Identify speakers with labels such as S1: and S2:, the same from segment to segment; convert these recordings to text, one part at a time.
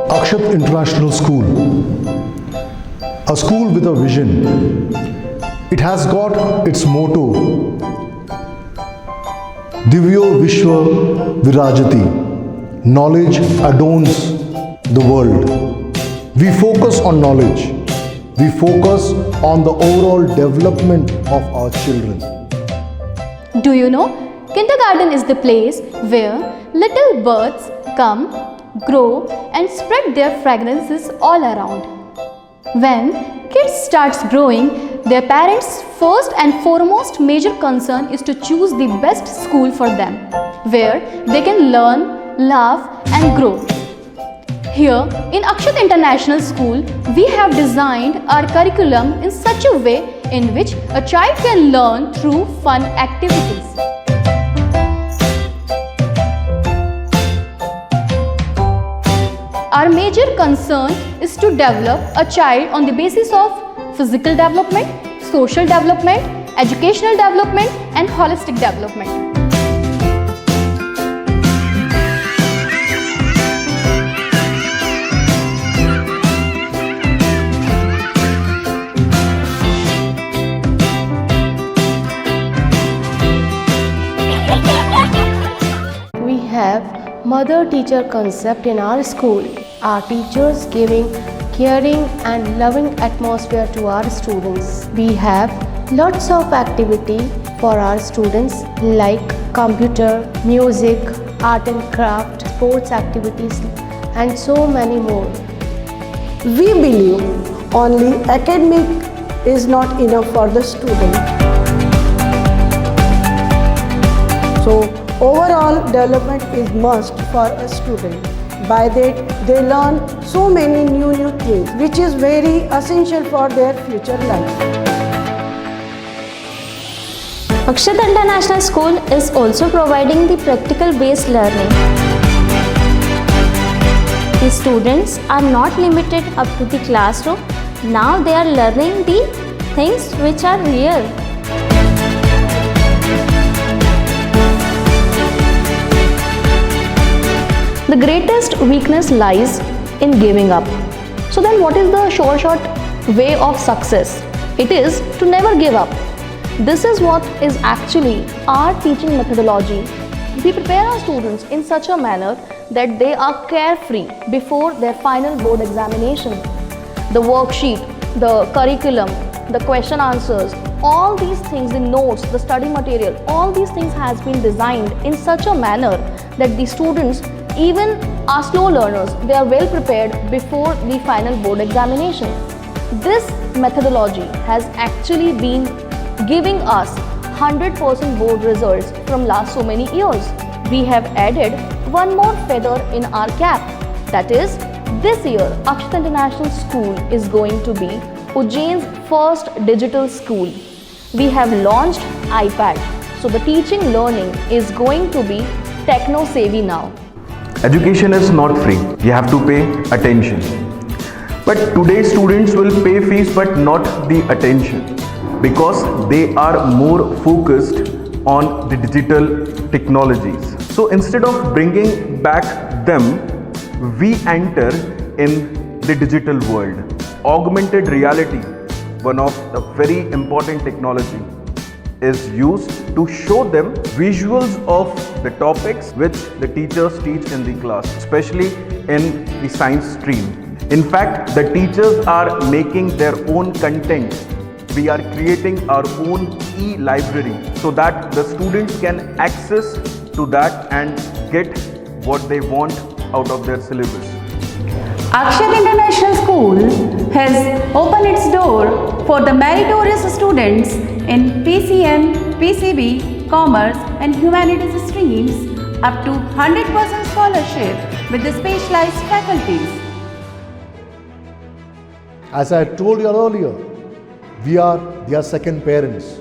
S1: Akshat International School, a school with a vision. It has got its motto, Divyo Vishwa Virajati, knowledge adorns the world. We focus on knowledge. We focus on the overall development of our children.
S2: Do you know, kindergarten is the place where little birds come, grow and spread their fragrances all around. When kids starts growing, their parents' first and foremost major concern is to choose the best school for them, where they can learn, laugh and grow. Here in Akshat International School, we have designed our curriculum in such a way in which a child can learn through fun activities. Our major concern is to develop a child on the basis of physical development, social development, educational development and holistic development.
S3: We have mother-teacher concept in our school. Our teachers giving caring and loving atmosphere to our students. We have lots of activity for our students like computer, music, art and craft, sports activities and so many more.
S4: We believe only academic is not enough for the student. So overall development is must for a student. By that they learn so many new things which is very essential for their future life.
S5: Akshat International School is also providing the practical based learning. The students are not limited up to the classroom. Now they are learning the things which are real. The greatest weakness lies in giving up. So then what is the short way of success? It is to never give up. This is what is actually our teaching methodology. We prepare our students in such a manner that they are carefree before their final board examination. The worksheet, the curriculum, the question answers, all these things, the notes, the study material, all these things has been designed in such a manner that the students, even our slow learners, they are well prepared before the final board examination. This methodology has actually been giving us 100% board results from last so many years. We have added one more feather in our cap. That is, this year Akshat International School is going to be Ujjain's first digital school. We have launched iPad. So the teaching learning is going to be techno-savvy now.
S6: Education is not free. You have to pay attention. But today's students will pay fees but not the attention because they are more focused on the digital technologies. So instead of bringing back them, we enter in the digital world. Augmented reality, one of the very important technology, is used to show them visuals of the topics which the teachers teach in the class, especially in the science stream. In fact, the teachers are making their own content. We are creating our own e-library so that the students can access to that and get what they want out of their syllabus.
S7: Akshat International School has opened its door for the meritorious students in PCM, PCB, Commerce and Humanities streams up to 100% scholarship with the specialized faculties.
S1: As I told you earlier, we are their second parents.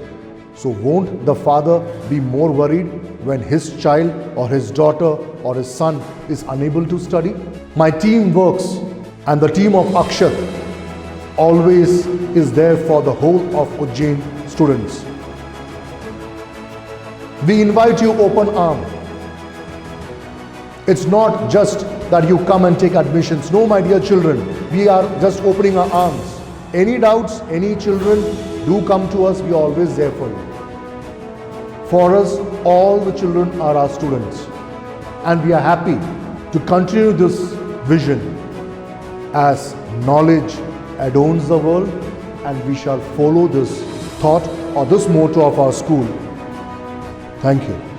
S1: So won't the father be more worried when his child or his daughter or his son is unable to study? My team works and the team of Akshat always is there for the whole of Ujjain students. We invite you open arm. It's not just that you come and take admissions. No, my dear children, we are just opening our arms. Any doubts, any children, do come to us. We are always there for you. For us, all the children are our students. And we are happy to continue this vision as knowledge adorns the world, and we shall follow this thought or this motto of our school. Thank you.